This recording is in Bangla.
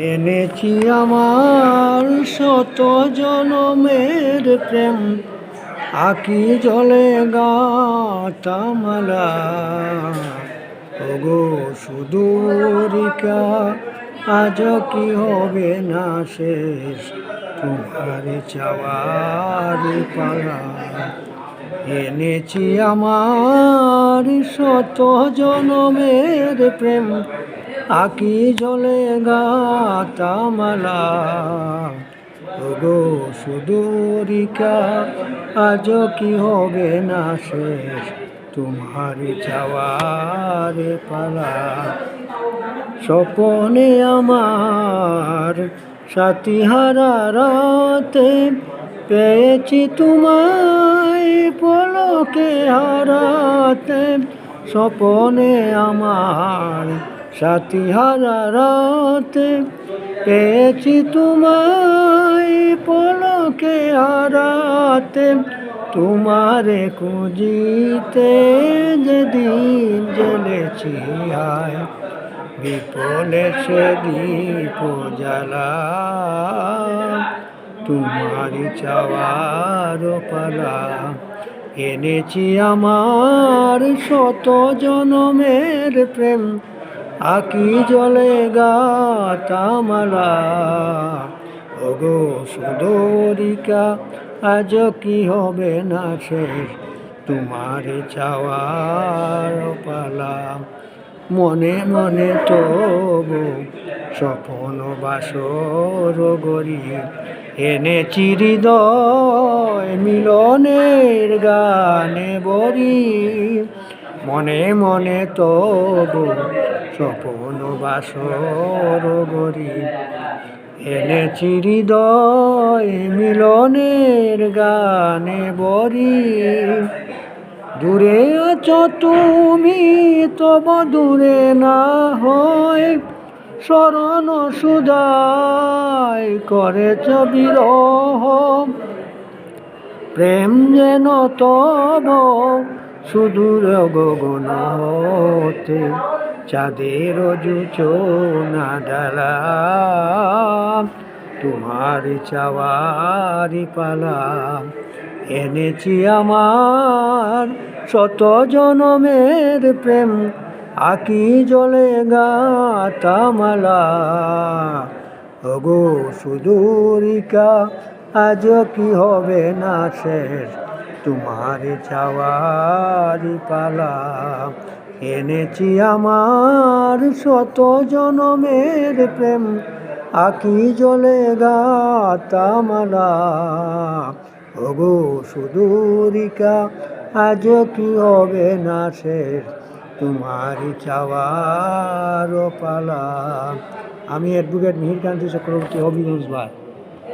এনেছি আমার শত জনমের প্রেম, আঁকি জলে গাতামালা। ওগো সুদূরিকা, আজ কি হবে না শেষ তোমার চাওয়ার পালা। এনেছি আমার শত জনমের প্রেম, আঁকি জলে গাতামালা। ওগো সুদূরিকা, আজ কি হবে না শেষ তোমার চাওয়ার পালা। স্বপনে আমার সাথীহারা রাতে, পেয়েছি তোমায় পলকে হারাতে। স্বপনে আমার সাথীহারা রাতে, পেয়েছি তোমায় পলকে হারাতে। তোমারে খুঁজিতে যেদিন জ্বলেছি আয়, বিপলে সে দীপ জ্বালা। তোমারি চাওয়ার পালা। এনেছি আমার শত জনমের প্রেম, আঁকি জলে গাতামালা। ওগো সুদূরিকা, আজ কি হবে না শেষ তোমার চাওয়ার পালা। মনে মনে তবু স্বপ্ন বাসর গড়ি, এনেছি হৃদয় মিলনের গানে বরি। মনে মনে তবু স্বপ্ন বাসর গড়ি, এনেছি হৃদয় মিলনের গানে বরি। দূরে আছো তুমি, তব দূরে না হয়, শরণ সুদায় করেছ বিরহ। প্রেম যেন তব সুদূর গগন হতে, চাঁদের জোছনা ডালা। তোমার চাওয়ার পালা। এনেছি আমার শত জনমের প্রেম, আঁকি জলে গাতামালা। ওগো সুদূরিকা, আজ কি হবে না শেষ তোমার চাওয়ার পালা। এনেছি আমার শত জনমের প্রেম, আঁকি জলে গাতামালা। ওগো সুদূরিকা, আজ কি হবে না শেষ তোমার চাওয়ার পালা। আমি অ্যাডভোকেট মিহিরকান্তি চক্রবর্তী, হবিগঞ্জ ভাই।